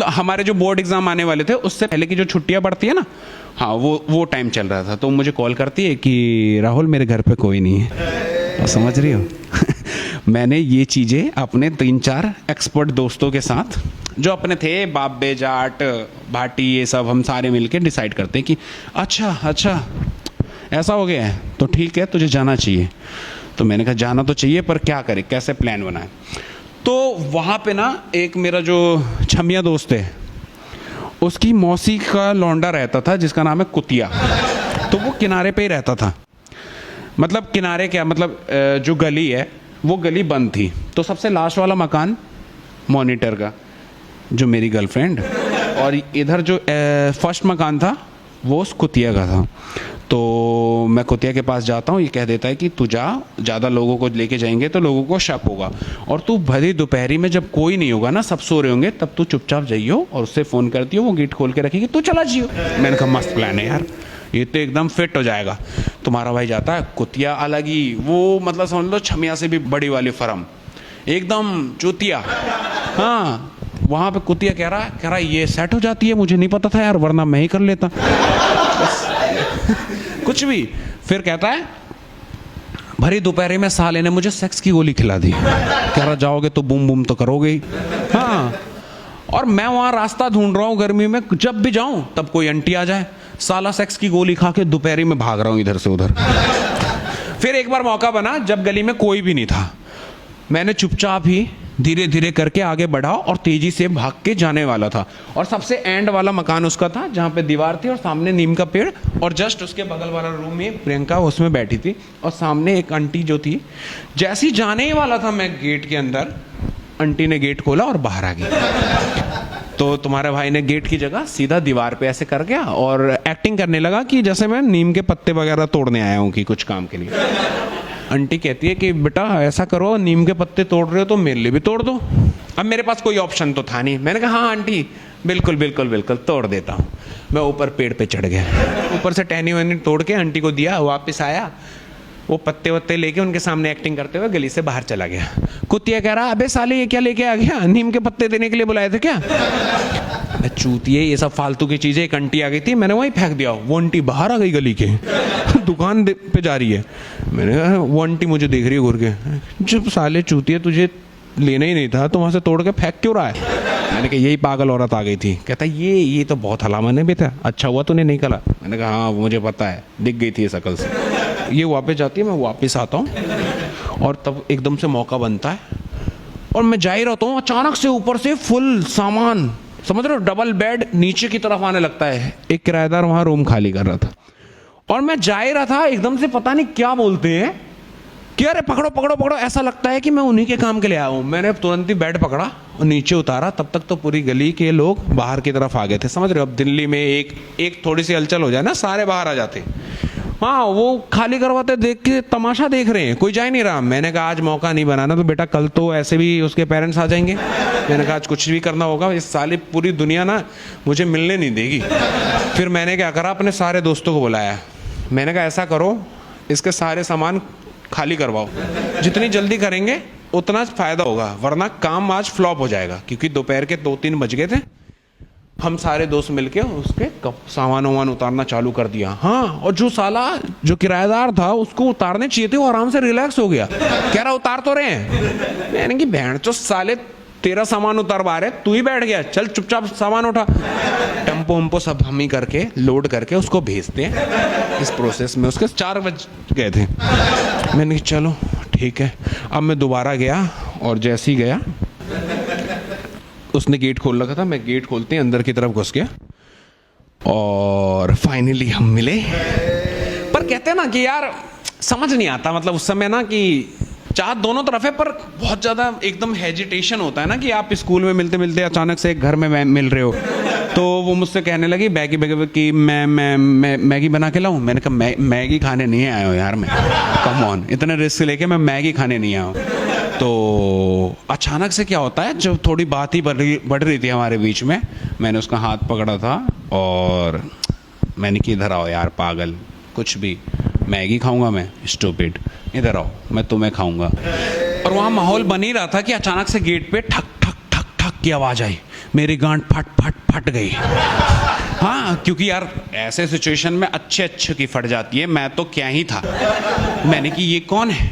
हमारे जो board exam आने वाले थे उससे पहले की जो छुट्टियां पड़ती है ना, हाँ वो टाइम चल रहा था। तो मुझे कॉल करती है कि राहुल मेरे घर पे कोई नहीं है। समझ रही हो? मैंने ये चीज़ें अपने 3-4 एक्सपर्ट दोस्तों के साथ जो अपने थे, बाबे जाट भाटी, ये सब हम सारे मिलके डिसाइड करते हैं कि अच्छा ऐसा हो गया है तो ठीक है, तुझे जाना चाहिए। तो मैंने कहा जाना तो चाहिए, पर क्या करें, कैसे प्लान बनाए। तो वहाँ पे ना एक मेरा जो छमिया दोस्त है, उसकी मौसी का लौंडा रहता था जिसका नाम है कुतिया। तो वो किनारे पे ही रहता था। मतलब किनारे क्या, मतलब जो गली है वो गली बंद थी। तो सबसे लास्ट वाला मकान मॉनिटर का, जो मेरी गर्लफ्रेंड, और इधर जो फर्स्ट मकान था वो उस कुतिया का था। तो मैं कुतिया के पास जाता हूँ, ये कह देता है कि तू जा, ज़्यादा लोगों को लेके जाएंगे तो लोगों को शक होगा, और तू भरी दोपहरी में जब कोई नहीं होगा ना, सब सो रहे होंगे, तब तू चुपचाप जाइयो और उससे फ़ोन करती हो, वो गेट खोल के रखेगी, तू चला जियो। मैंने कहा मस्त प्लान है यार, ये तो एकदम फिट हो जाएगा। तुम्हारा भाई जाता है, कुतिया अलग ही, वो मतलब समझ लो छमिया से भी बड़ी वाली फर्म, एकदम चूतिया। हाँ, वहाँ पे कुतिया कह रहा है ये सेट हो जाती है, मुझे नहीं पता था यार, वरना मैं ही कर लेता। कुछ भी। फिर कहता है भरी दोपहरी में साले ने मुझे सेक्स की गोली खिला दी। कह रहा जाओगे तो बूम बूम तो करोगे ही। हाँ, और मैं वहाँ रास्ता ढूंढ रहा हूँ गर्मी में, जब भी जाऊँ तब कोई आंटी आ जाए, साला सेक्स की गोली खा के दोपहरी में भाग रहा हूँ इधर से उधर। फिर एक बार मौका बना जब गली में कोई भी नहीं था, मैंने चुपचाप ही धीरे धीरे करके आगे बढ़ा और तेजी से भाग के जाने वाला था। और सबसे एंड वाला मकान उसका था जहाँ पे दीवार थी और सामने नीम का पेड़, और जस्ट उसके बगल वाला रूम में प्रियंका उसमें बैठी थी, और सामने एक आंटी जो थी। जैसे ही जाने ही वाला था मैं गेट के अंदर, आंटी ने गेट खोला और बाहर आ गई। तो तुम्हारे भाई ने गेट की जगह सीधा दीवार पे ऐसे कर गया और एक्टिंग करने लगा कि जैसे मैं नीम के पत्ते वगैरह तोड़ने आया हूँ कि कुछ काम के लिए। आंटी कहती है कि बेटा ऐसा करो, नीम के पत्ते तोड़ रहे हो तो मेरे लिए भी तोड़ दो। अब मेरे पास कोई ऑप्शन तो था नहीं। मैंने कहा हाँ आंटी, बिल्कुल बिल्कुल बिल्कुल तोड़ देता हूँ। मैं ऊपर पेड़ पे चढ़ गया, ऊपर से टहनी वहनी तोड़ के आंटी को दिया, वापस आया, वो पत्ते वत्ते लेके उनके सामने एक्टिंग करते हुए गली से बाहर चला गया। कुतिया कह रहा अबे साले ये क्या लेके आ गया, नीम के पत्ते देने के लिए बुलाए थे क्या? मैं चूतिए, ये सब फालतू की चीजें। एक आंटी आ गई थी, मैंने वहीं फेंक दिया। वो आंटी बाहर आ गई गली के, दुकान पे जा रही है। मैंने कहा वो आंटी मुझे देख रही है घूर के, जब साले चूतिए तुझे लेना ही नहीं था तो वहां से तोड़ के फेंक क्यों रहा है? मैंने कहा यही पागल औरत आ गई थी। कहता ये तो बहुत हलामन है बेटा, अच्छा हुआ तूने नहीं करा। मैंने कहा हाँ मुझे पता है, दिख गई थी शकल से। ये वापस जाती है, मैं वापस आता हूँ, और तब एकदम से मौका बनता है और मैं जा ही रहता हूँ, अचानक से ऊपर से फुल सामान, समझ रहे हो, डबल बेड नीचे की तरफ आने लगता है। एक किराएदार वहां रूम खाली कर रहा था और मैं जा ही रहा था, एकदम से पता नहीं क्या बोलते हैं कि अरे पकड़ो पकड़ो पकड़ो, ऐसा लगता है कि मैं उन्हीं के काम के लिए आया हूँ। मैंने तुरंत ही बेड पकड़ा और नीचे उतारा। तब तक तो पूरी गली के लोग बाहर की तरफ आ गए थे। समझ रहे हो, अब दिल्ली में एक थोड़ी सी हलचल हो जाए ना, सारे बाहर आ जाते। हाँ, वो खाली करवाते देख के तमाशा देख रहे हैं, कोई जा ही नहीं रहा। मैंने कहा आज मौका नहीं बनाना, तो बेटा कल तो ऐसे भी उसके पेरेंट्स आ जाएंगे। मैंने कहा आज कुछ भी करना होगा, इस साली पूरी दुनिया ना मुझे मिलने नहीं देगी। फिर मैंने क्या करा, अपने सारे दोस्तों को बुलाया। मैंने कहा ऐसा करो, इसके सारे सामान खाली करवाओ, जितनी जल्दी करेंगे उतना फायदा होगा, वरना काम आज फ्लॉप हो जाएगा। क्योंकि दोपहर के 2-3 बज गए थे। हम सारे दोस्त मिलके उसके सामान वामान उतारना चालू कर दिया। हाँ, और जो किराएदार था उसको उतारने चाहिए थे, वो आराम से रिलैक्स हो गया, कह रहा उतार तो रहे हैं। मैंने कि बहन चो साले, तेरा सामान उतारवा रहे, तू ही बैठ गया, चल चुपचाप सामान उठा। टेम्पो वम्पो सब हम ही करके लोड करके उसको भेजते हैं। इस प्रोसेस में उसके 4 बज गए थे। मैंने कहा चलो ठीक है। अब मैं दोबारा गया और जैसे ही गया, उसने गेट खोल रखा था, मैं गेट खोलते ही अंदर की तरफ घुस गया और फाइनली हम मिले। पर कहते हैं ना कि यार समझ नहीं आता, मतलब उस समय ना कि चाहत दोनों तरफ है, पर बहुत ज़्यादा एकदम हेजिटेशन होता है ना कि आप स्कूल में मिलते मिलते अचानक से एक घर में मिल रहे हो। तो वो मुझसे कहने लगी कि मैं मैगी बना के लाऊं। मैंने कहा मैगी खाने नहीं आया हूँ यार, मैं कम ऑन, इतने रिस्क लेके मैं मैगी खाने नहीं आया हूँ। तो अचानक से क्या होता है, जब थोड़ी बात ही बढ़ रही थी हमारे बीच में, मैंने उसका हाथ पकड़ा था और मैंने कि इधर आओ यार पागल, कुछ भी, मैगी खाऊंगा मैं, स्टूपिड, इधर आओ मैं तुम्हें खाऊंगा। और वहाँ माहौल बन ही रहा था कि अचानक से गेट पे ठक ठक ठक ठक की आवाज आई, मेरी गांठ फट फट फट गई। हाँ, क्योंकि यार ऐसे सिचुएशन में अच्छे अच्छे की फट जाती है, मैं तो क्या ही था। मैंने कि ये कौन है?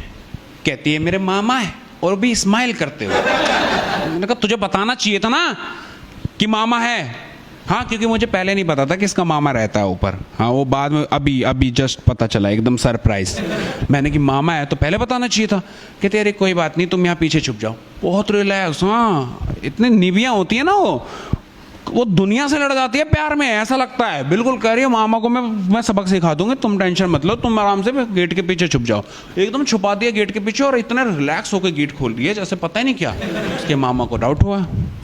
कहती है मेरे मामा है, और भी स्माइल करते हुए। मैंने कहा तुझे बताना चाहिए था ना कि मामा है। हाँ, क्योंकि मुझे पहले नहीं पता था कि इसका मामा रहता है ऊपर। हाँ, वो बाद में अभी अभी जस्ट पता चला, एकदम सरप्राइज। मैंने कि मामा है तो पहले बताना चाहिए था। कहते अरे कोई बात नहीं, तुम यहाँ पीछे छुप जाओ। बहुत रिलैक्स। हाँ, इतनी निवियाँ होती है ना, वो दुनिया से लड़ जाती है प्यार में, ऐसा लगता है। बिल्कुल कह रही है मामा को मैं सबक सिखा दूंगी, तुम टेंशन मत लो, तुम आराम से गेट के पीछे छुप जाओ। एकदम छुपा दिया गेट के पीछे, और इतना रिलैक्स होकर गेट खोल दिया जैसे पता ही नहीं क्या। उसके मामा को डाउट हुआ।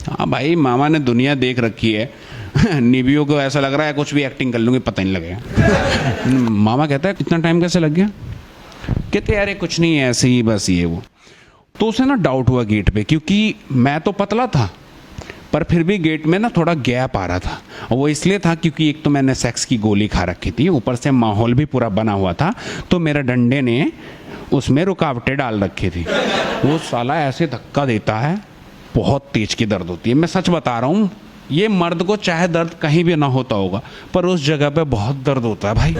हाँ भाई, मामा ने दुनिया देख रखी है। निवियों को ऐसा लग रहा है कुछ भी एक्टिंग कर लूंगी, पता नहीं लगेगा। मामा कहता है कितना टाइम कैसे लग गया? कहते अरे कुछ नहीं है, ऐसे ही बस ये वो। तो उसे ना डाउट हुआ गेट पे, क्योंकि मैं तो पतला था पर फिर भी गेट में ना थोड़ा गैप आ रहा था। और वो इसलिए था क्योंकि एक तो मैंने सेक्स की गोली खा रखी थी, ऊपर से माहौल भी पूरा बना हुआ था, तो मेरे डंडे ने उसमें रुकावटें डाल रखी थी। वो साला ऐसे धक्का देता है, बहुत तेज की दर्द होती है। मैं सच बता रहा हूँ, ये मर्द को चाहे दर्द कहीं भी ना होता होगा, पर उस जगह पे बहुत दर्द होता है भाई।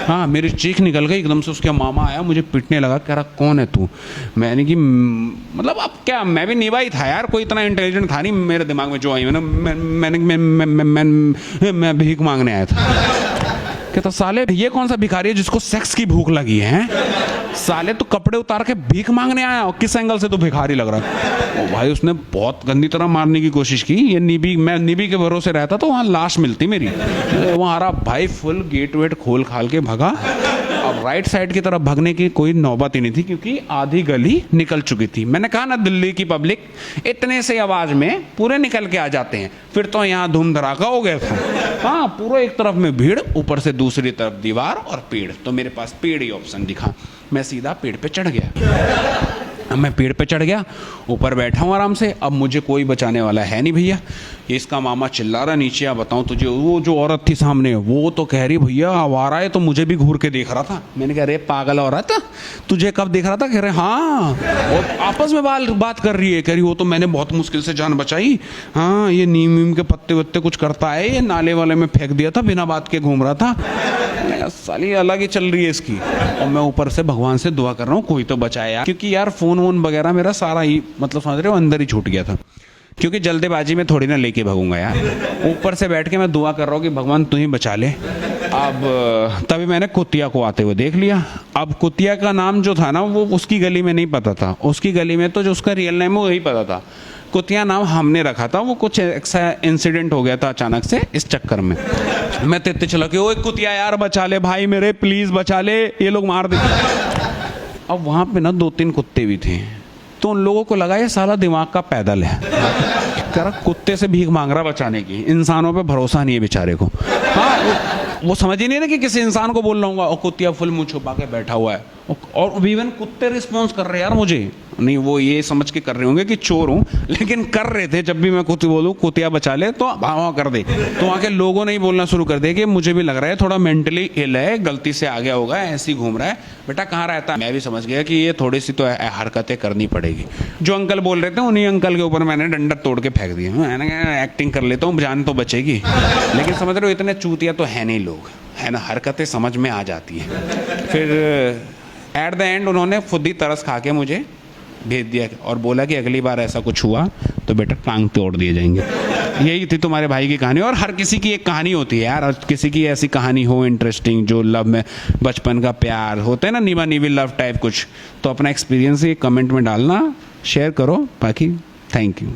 हाँ, मेरी चीख निकल गई एकदम से। उसका मामा आया, मुझे पीटने लगा, कह रहा कौन है तू? मैंने कि मतलब अब क्या, मैं भी निभा ही था यार, कोई इतना इंटेलिजेंट था नहीं मेरे दिमाग में जो आई। मैं भीख मांगने आया था। कहता साले ये कौन सा भिखारी है जिसको सेक्स की भूख लगी है? साले तो कपड़े उतार के भीख मांगने आया, और किस एंगल से तो भिखारी लग रहा है। ओ भाई, उसने बहुत गंदी तरह मारने की कोशिश की। ये निबी, मैं निबी के भरोसे रहता तो वहाँ लाश मिलती मेरी। वहाँ आ रहा भाई, फुल गेट वेट खोल खाल के भगा। अब राइट साइड की तरफ भागने की कोई नौबत ही नहीं थी, क्योंकि आधी गली निकल चुकी थी। मैंने कहा ना, दिल्ली की पब्लिक इतने से आवाज में पूरे निकल के आ जाते हैं। फिर तो यहाँ धूम धड़ाका हो गया था। हाँ, पूरा एक तरफ में भीड़, ऊपर से दूसरी तरफ दीवार और पेड़। तो मेरे पास पेड़ ही ऑप्शन दिखा। मैं सीधा पेड़ पे चढ़ गया। अब मैं पेड़ पे चढ़ गया, ऊपर बैठा हूँ आराम से। अब मुझे कोई बचाने वाला है नहीं भैया। इसका मामा चिल्ला रहा नीचे, आ बताऊँ तुझे, वो जो औरत थी सामने, वो तो कह रही भैया आवारा है, तो मुझे भी घूर के देख रहा था। मैंने कहा अरे पागल औरत, तुझे कब देख रहा था? कह रहे हाँ। और आपस में बात कर रही है, कह रही वो तो मैंने बहुत मुश्किल से जान बचाई। हाँ, ये नीम वीम के पत्ते वत्ते कुछ करता है, ये नाले वाले में फेंक दिया था, बिना बात के घूम रहा था। साली अलग ही चल रही है इसकी। और मैं ऊपर से भगवान से दुआ कर रहा हूँ कोई तो बचाए यार, क्योंकि यार फोन वोन वगैरह मेरा सारा ही, मतलब समझ रहे हो, अंदर ही छूट गया था। क्योंकि जल्दबाजी में थोड़ी ना लेके भागूंगा यार। ऊपर से बैठ के मैं दुआ कर रहा हूँ कि भगवान तू ही बचा ले। अब तभी मैंने कुतिया को आते हुए देख लिया। अब कुतिया का नाम जो था ना, वो उसकी गली में नहीं पता था। उसकी गली में तो जो उसका रियल नेम है वही पता था। कुतिया नाम हमने रखा था। वो कुछ ऐसा इंसिडेंट हो गया था अचानक से, इस चक्कर में मैं तेते चला के, ओए कुतिया यार बचा ले भाई मेरे, प्लीज बचा ले, ये लोग मार दे। अब वहां पे ना 2-3 कुत्ते भी थे, तो उन लोगों को लगा ये साला दिमाग का पैदल है, कर कुत्ते से भीख मांग रहा बचाने की। इंसानों पे भरोसा नहीं है बेचारे को। हाँ, वो समझ ही नहीं रहे कि किसी इंसान को बोल रहा हूँ, और कुतिया फुल मुंह छुपा के बैठा हुआ है। और इवन कुत्ते रिस्पॉन्स कर रहे हैं यार मुझे। नहीं, वो ये समझ के कर रहे होंगे कि चोर हूँ, लेकिन कर रहे थे जब भी मैं कुत्ते बोलूँ कुतिया बचा ले तो भाव कर दे। तो वहाँ के लोगों ने ही बोलना शुरू कर दिया कि मुझे भी लग रहा है थोड़ा मेंटली इल है, गलती से आ गया होगा, ऐसे ही घूम रहा है। बेटा कहाँ रहता है? मैं भी समझ गया कि ये थोड़ी सी तो हरकतें करनी पड़ेगी। जो अंकल बोल रहे थे उन्हीं अंकल के ऊपर मैंने डंडा तोड़ के फेंक दिया। मैंने एक्टिंग कर लेता हूँ, जान तो बचेगी। लेकिन समझ रहे हो, इतने चूतिया तो है नहीं लोग, है ना, हरकतें समझ में आ जाती है। फिर एट द एंड उन्होंने खुद ही तरस खा के मुझे भेज दिया और बोला कि अगली बार ऐसा कुछ हुआ तो बेटा टांग तोड़ दिए जाएंगे। यही थी तुम्हारे भाई की कहानी। और हर किसी की एक कहानी होती है यार, और किसी की ऐसी कहानी हो इंटरेस्टिंग, जो लव में बचपन का प्यार होता है ना, नीवा नीवी लव टाइप कुछ, तो अपना एक्सपीरियंस ये कमेंट में डालना, शेयर करो। बाकी थैंक यू।